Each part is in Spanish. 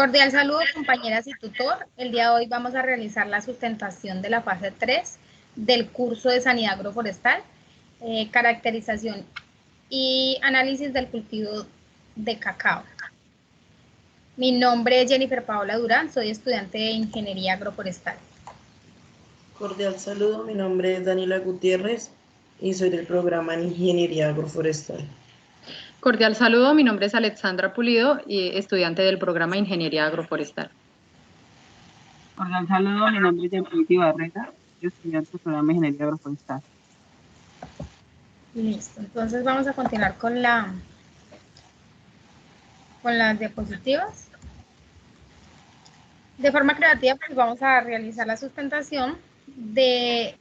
Cordial saludo, compañeras y tutor. El día de hoy vamos a realizar la sustentación de la fase 3 del curso de Sanidad Agroforestal, caracterización y análisis del cultivo de cacao. Mi nombre es Jennifer Paola Durán, soy estudiante de Ingeniería Agroforestal. Cordial saludo, mi nombre es Daniela Gutiérrez y soy del programa en Ingeniería Agroforestal. Cordial saludo, mi nombre es Alexandra Pulido y estudiante del programa Ingeniería Agroforestal. Cordial saludo, mi nombre es Jean-Pierre Barrera, yo estudiante del programa Ingeniería Agroforestal. Listo, entonces vamos a continuar con las diapositivas. De forma creativa, pues vamos a realizar la sustentación de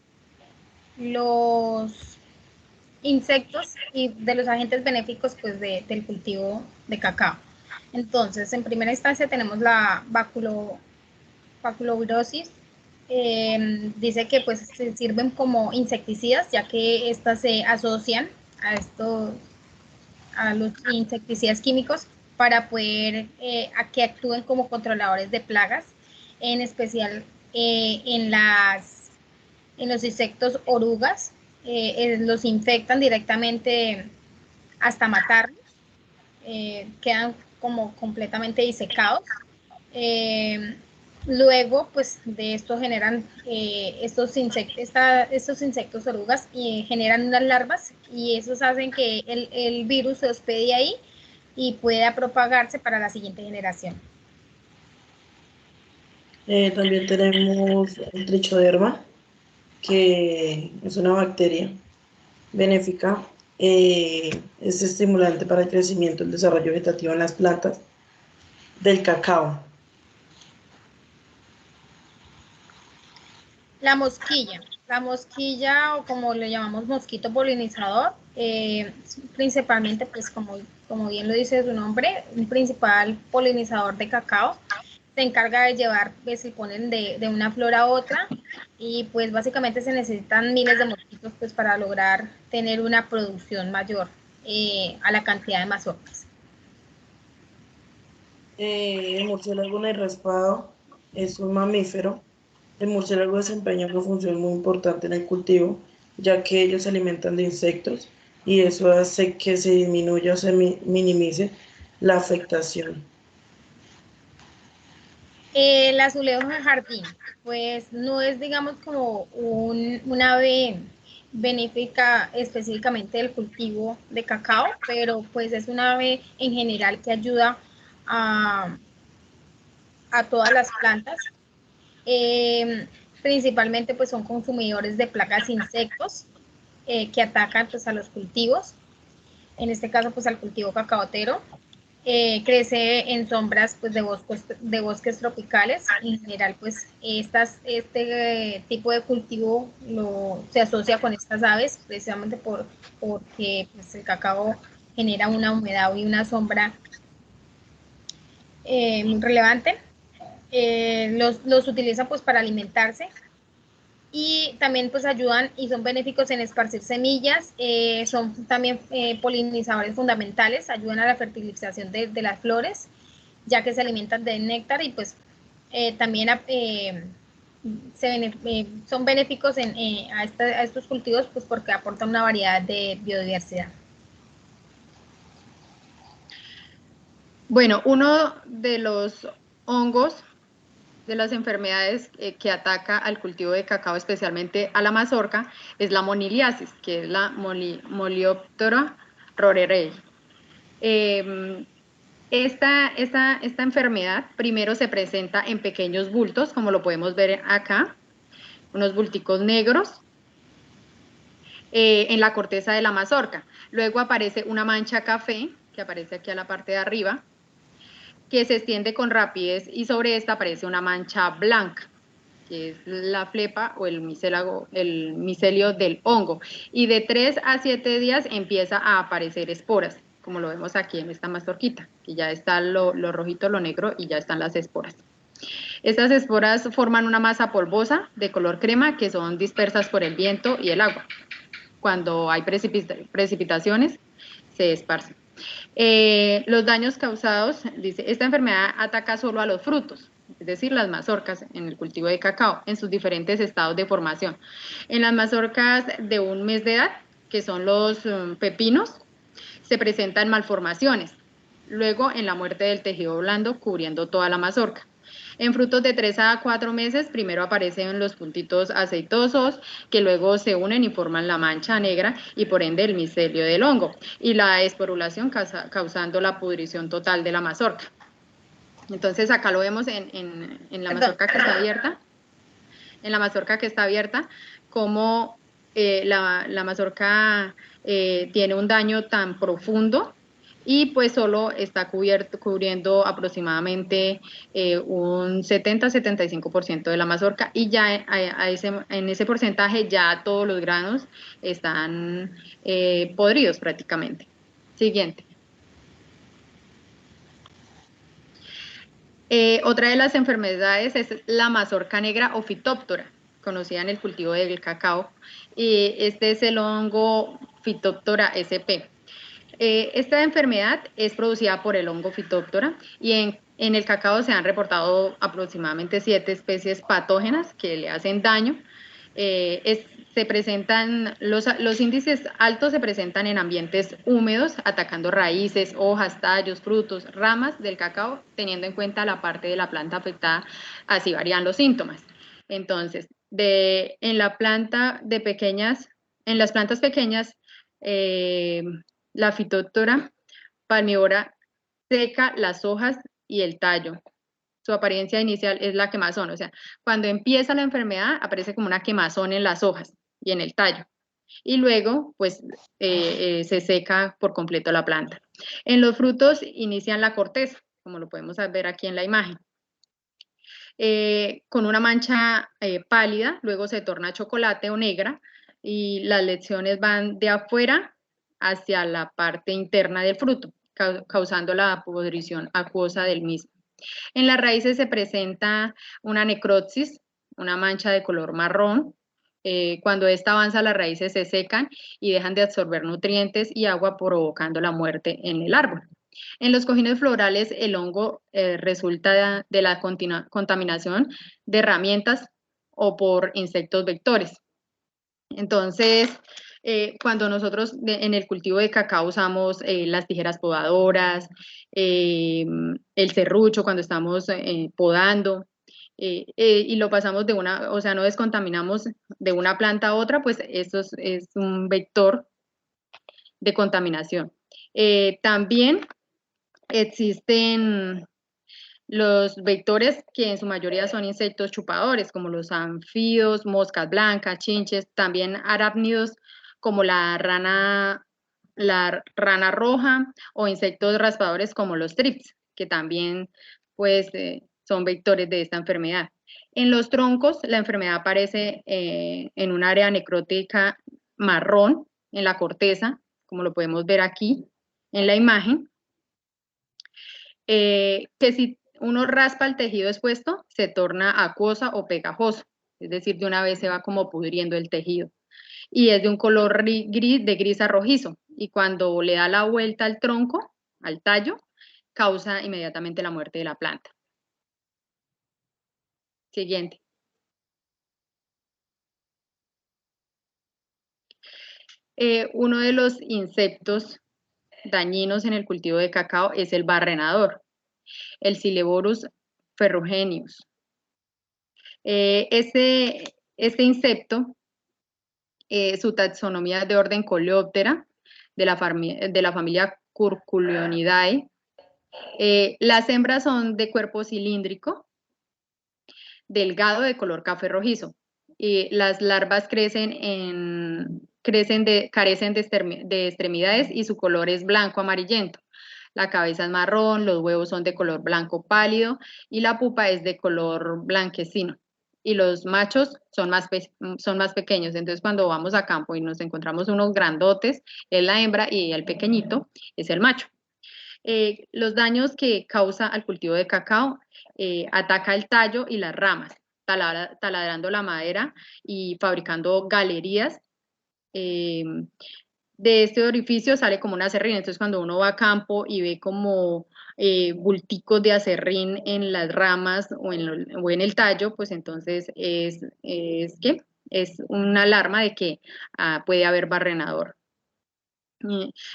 los insectos y de los agentes benéficos pues, del cultivo de cacao. Entonces, en primera instancia tenemos la baculovirosis. Dice que pues se sirven como insecticidas, ya que estas se asocian a los insecticidas químicos para poder a que actúen como controladores de plagas, en especial en los insectos orugas. Los infectan directamente hasta matarlos, quedan como completamente disecados. Luego, pues de esto generan estos insectos orugas y generan unas larvas y esos hacen que el virus se hospede ahí y pueda propagarse para la siguiente generación. También tenemos el trichoderma, que es una bacteria benéfica, es estimulante para el crecimiento y el desarrollo vegetativo en las plantas del cacao. La mosquilla o como le llamamos mosquito polinizador, principalmente pues como bien lo dice su nombre, un principal polinizador de cacao, se encarga de llevar, pues si ponen de una flor a otra y pues básicamente se necesitan miles de mosquitos pues para lograr tener una producción mayor a la cantidad de mazorcas. El murciélago raspado es un mamífero. El murciélago desempeña una función muy importante en el cultivo, ya que ellos se alimentan de insectos y eso hace que se disminuya o se minimice la afectación. El azulejo de jardín, pues no es, digamos, como un ave benéfica específicamente del cultivo de cacao, pero pues es una ave en general que ayuda a, a todas las plantas. Principalmente pues son consumidores de plagas e insectos que atacan pues a los cultivos, en este caso pues al cultivo cacaotero. Crece en sombras pues, de bosques tropicales. En general, pues este tipo de cultivo se asocia con estas aves precisamente porque pues, el cacao genera una humedad y una sombra muy relevante. Los utilizan pues para alimentarse y también pues ayudan y son benéficos en esparcir semillas, son también polinizadores fundamentales, ayudan a la fertilización de las flores, ya que se alimentan de néctar y pues también son benéficos a estos cultivos pues porque aportan una variedad de biodiversidad. Bueno, uno de los hongos de las enfermedades que ataca al cultivo de cacao, especialmente a la mazorca, es la moniliasis, que es la Molioptera rorerei. Esta enfermedad primero se presenta en pequeños bultos, como lo podemos ver acá, unos bulticos negros en la corteza de la mazorca. Luego aparece una mancha café, que aparece aquí a la parte de arriba, que se extiende con rapidez y sobre esta aparece una mancha blanca, que es la flepa o el micelio del hongo. Y de 3 a 7 días empieza a aparecer esporas, como lo vemos aquí en esta mazorquita, que ya está lo rojito, lo negro y ya están las esporas. Estas esporas forman una masa polvosa de color crema que son dispersas por el viento y el agua. Cuando hay precipitaciones, se esparcen. Los daños causados, dice, esta enfermedad ataca solo a los frutos, es decir, las mazorcas en el cultivo de cacao, en sus diferentes estados de formación. En las mazorcas de un mes de edad, que son los pepinos, se presentan malformaciones. Luego, en la muerte del tejido blando, cubriendo toda la mazorca. En frutos de 3 a 4 meses, primero aparecen los puntitos aceitosos, que luego se unen y forman la mancha negra y por ende el micelio del hongo, y la esporulación causando la pudrición total de la mazorca. Entonces acá lo vemos en la mazorca que está abierta. En la mazorca que está abierta, como la mazorca tiene un daño tan profundo y pues solo está cubriendo aproximadamente un 70-75% de la mazorca, y ya en ese porcentaje ya todos los granos están podridos prácticamente. Siguiente. Otra de las enfermedades es la mazorca negra o Phytophthora, conocida en el cultivo del cacao, y este es el hongo Phytophthora sp. Esta enfermedad es producida por el hongo Phytophthora, y en el cacao se han reportado aproximadamente 7 especies patógenas que le hacen daño. Se presentan, los índices altos se presentan en ambientes húmedos, atacando raíces, hojas, tallos, frutos, ramas del cacao, teniendo en cuenta la parte de la planta afectada, así varían los síntomas. Entonces, en las plantas pequeñas, la Phytophthora palmivora seca las hojas y el tallo. Su apariencia inicial es la quemazón, o sea, cuando empieza la enfermedad aparece como una quemazón en las hojas y en el tallo, y luego pues se seca por completo la planta. En los frutos inician la corteza, como lo podemos ver aquí en la imagen, con una mancha pálida, luego se torna chocolate o negra, y las lesiones van de afuera hacia la parte interna del fruto, causando la pudrición acuosa del mismo. En las raíces se presenta una necrosis, una mancha de color marrón. Cuando esta avanza, las raíces se secan y dejan de absorber nutrientes y agua, provocando la muerte en el árbol. En los cojines florales, el hongo resulta de la contaminación de herramientas o por insectos vectores. Entonces, cuando nosotros en el cultivo de cacao usamos las tijeras podadoras, el serrucho cuando estamos podando, y lo pasamos o sea, no descontaminamos de una planta a otra, pues esto es un vector de contaminación. También existen los vectores, que en su mayoría son insectos chupadores, como los anfibios, moscas blancas, chinches, también arácnidos como la rana roja, o insectos raspadores como los thrips, que también pues son vectores de esta enfermedad. En los troncos, la enfermedad aparece en un área necrótica marrón en la corteza, como lo podemos ver aquí en la imagen, que si uno raspa el tejido expuesto, se torna acuosa o pegajoso, es decir, de una vez se va como pudriendo el tejido, y es de un color gris, de gris a rojizo, y cuando le da la vuelta al tronco, al tallo, causa inmediatamente la muerte de la planta. Siguiente. Uno de los insectos dañinos en el cultivo de cacao es el barrenador, el Sileborus ferruginus. Este insecto, su taxonomía es de orden Coleoptera, de la familia Curculionidae. Las hembras son de cuerpo cilíndrico, delgado, de color café rojizo. Y las larvas carecen de extremidades, y su color es blanco amarillento. La cabeza es marrón, los huevos son de color blanco pálido y la pupa es de color blanquecino. Y los machos son más pequeños. Entonces, cuando vamos a campo y nos encontramos unos grandotes, es la hembra, y el pequeñito es el macho. Los daños que causa al cultivo de cacao: ataca el tallo y las ramas, taladrando la madera y fabricando galerías, de este orificio sale como un aserrín. Entonces, cuando uno va a campo y ve como bulticos de aserrín en las ramas o en el tallo, pues entonces ¿qué? Es una alarma de que puede haber barrenador.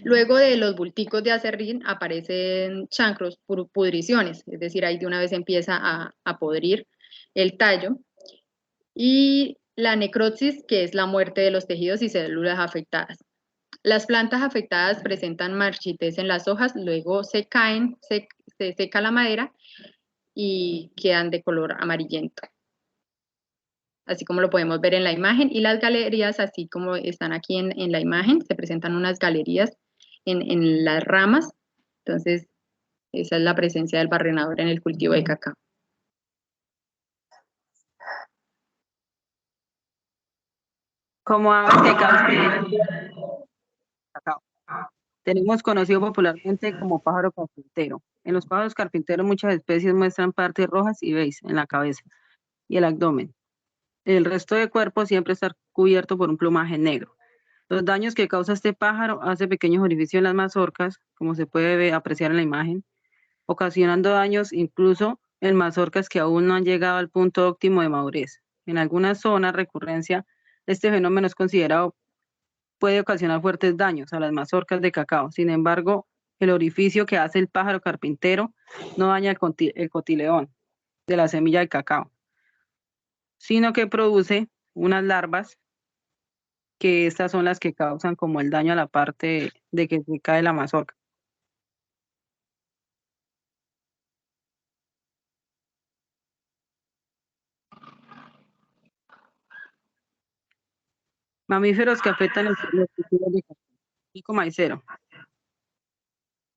Luego de los bulticos de aserrín aparecen chancros, pudriciones, es decir, ahí de una vez empieza a podrir el tallo. Y la necrosis, que es la muerte de los tejidos y células afectadas. Las plantas afectadas presentan marchitez en las hojas, luego se caen, se seca la madera y quedan de color amarillento. Así como lo podemos ver en la imagen. Y las galerías, así como están aquí en la imagen, se presentan unas galerías en las ramas. Entonces, esa es la presencia del barrenador en el cultivo de cacao. Como ave que causa cacao. Tenemos conocido popularmente como pájaro carpintero. En los pájaros carpinteros muchas especies muestran partes rojas y beige en la cabeza y el abdomen. El resto del cuerpo siempre está cubierto por un plumaje negro. Los daños que causa este pájaro hace pequeños orificios en las mazorcas, como se puede apreciar en la imagen, ocasionando daños incluso en mazorcas que aún no han llegado al punto óptimo de madurez. En algunas zonas, recurrencia, este fenómeno es considerado puede ocasionar fuertes daños a las mazorcas de cacao. Sin embargo, el orificio que hace el pájaro carpintero no daña el cotileón de la semilla de cacao, sino que produce unas larvas que estas son las que causan como el daño a la parte de que se cae la mazorca. Mamíferos que afectan los cultivos de cacao. Pico maicero.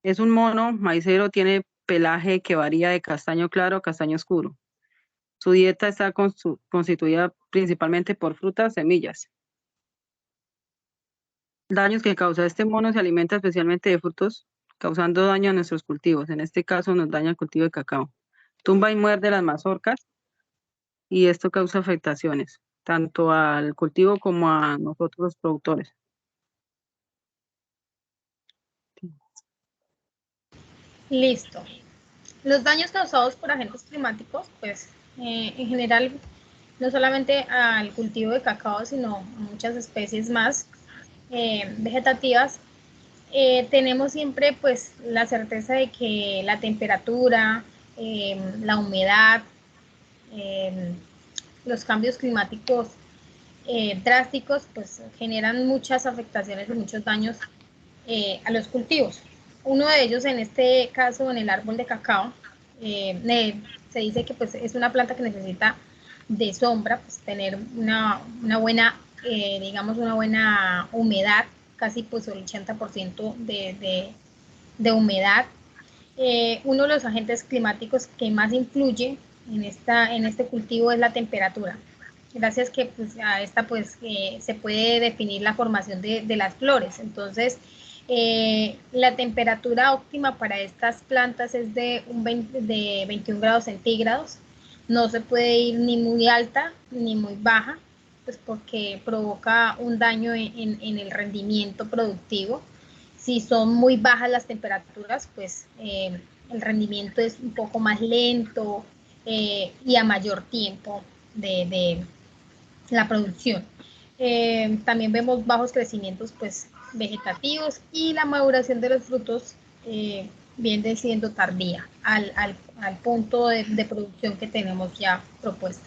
Es un mono maicero, tiene pelaje que varía de castaño claro a castaño oscuro. Su dieta está constituida principalmente por frutas, semillas. Daños que causa este mono: se alimenta especialmente de frutos, causando daño a nuestros cultivos. En este caso nos daña el cultivo de cacao. Tumba y muerde las mazorcas y esto causa afectaciones, tanto al cultivo como a nosotros los productores. Listo. Los daños causados por agentes climáticos, pues en general, no solamente al cultivo de cacao, sino a muchas especies más vegetativas, tenemos siempre pues la certeza de que la temperatura, la humedad, los cambios climáticos drásticos pues generan muchas afectaciones y muchos daños a los cultivos. Uno de ellos, en este caso, en el árbol de cacao, se dice que pues es una planta que necesita de sombra, pues tener una buena, digamos, una buena humedad, casi pues el 80% de humedad. Uno de los agentes climáticos que más influye en este cultivo es la temperatura. Gracias que pues, a esta pues se puede definir la formación de las flores. Entonces, la temperatura óptima para estas plantas es de 21 grados centígrados. No se puede ir ni muy alta ni muy baja, pues porque provoca un daño en el rendimiento productivo. Si son muy bajas las temperaturas, pues el rendimiento es un poco más lento y a mayor tiempo de la producción. También vemos bajos crecimientos pues, vegetativos y la maduración de los frutos viene siendo tardía al punto de producción que tenemos ya propuesto.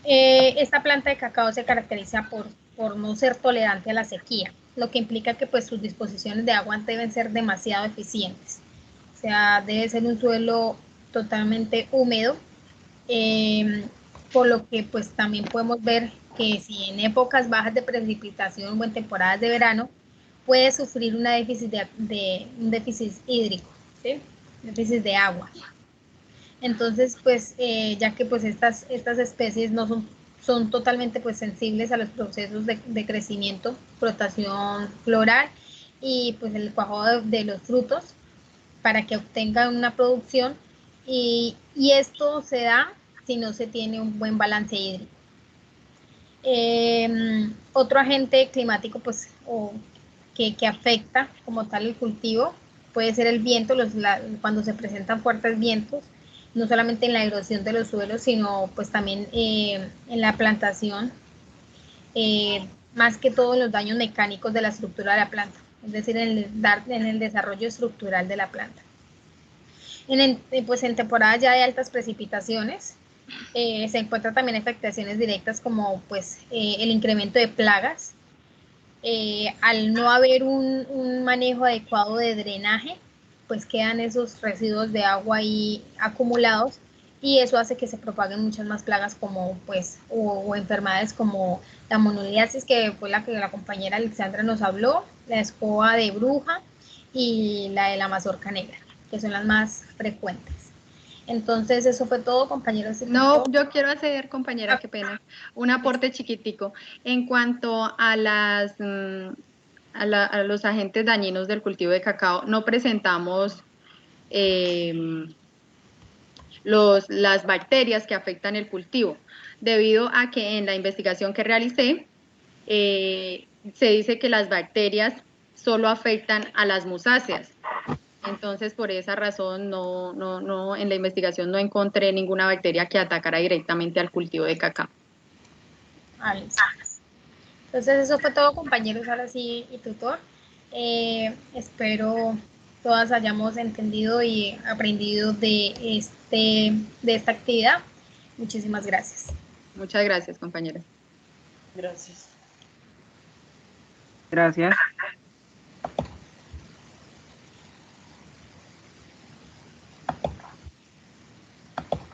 Esta planta de cacao se caracteriza por no ser tolerante a la sequía, lo que implica que pues, sus disposiciones de agua deben ser demasiado eficientes. O sea, debe ser un suelo totalmente húmedo, por lo que pues también podemos ver que si en épocas bajas de precipitación o en temporadas de verano, puede sufrir un déficit hídrico, ¿sí? Déficit de agua. Entonces, pues, ya que pues estas especies no son totalmente pues sensibles a los procesos de crecimiento, flotación floral y pues el cuajado de los frutos para que obtengan una producción y esto se da si no se tiene un buen balance hídrico. Otro agente climático pues, que afecta como tal el cultivo. Puede ser el viento, cuando se presentan fuertes vientos, no solamente en la erosión de los suelos, sino pues también en la plantación, más que todo los daños mecánicos de la estructura de la planta, es decir, en el desarrollo estructural de la planta. Pues en temporada ya de altas precipitaciones, se encuentran también afectaciones directas como pues el incremento de plagas. Al no haber un manejo adecuado de drenaje, pues quedan esos residuos de agua ahí acumulados y eso hace que se propaguen muchas más plagas como pues o enfermedades como la moniliasis, que fue la que la compañera Alexandra nos habló, la escoba de bruja y la de la mazorca negra, que son las más frecuentes. Entonces, eso fue todo, compañeros. No, yo quiero hacer, compañera, qué pena, un aporte chiquitico. En cuanto a a los agentes dañinos del cultivo de cacao, no presentamos las bacterias que afectan el cultivo, debido a que en la investigación que realicé, se dice que las bacterias solo afectan a las musáceas. Entonces, por esa razón, en la investigación no encontré ninguna bacteria que atacara directamente al cultivo de cacao. Entonces, eso fue todo, compañeros, ahora sí, y tutor. Espero todas hayamos entendido y aprendido de esta actividad. Muchísimas gracias. Muchas gracias, compañera. Gracias. Gracias.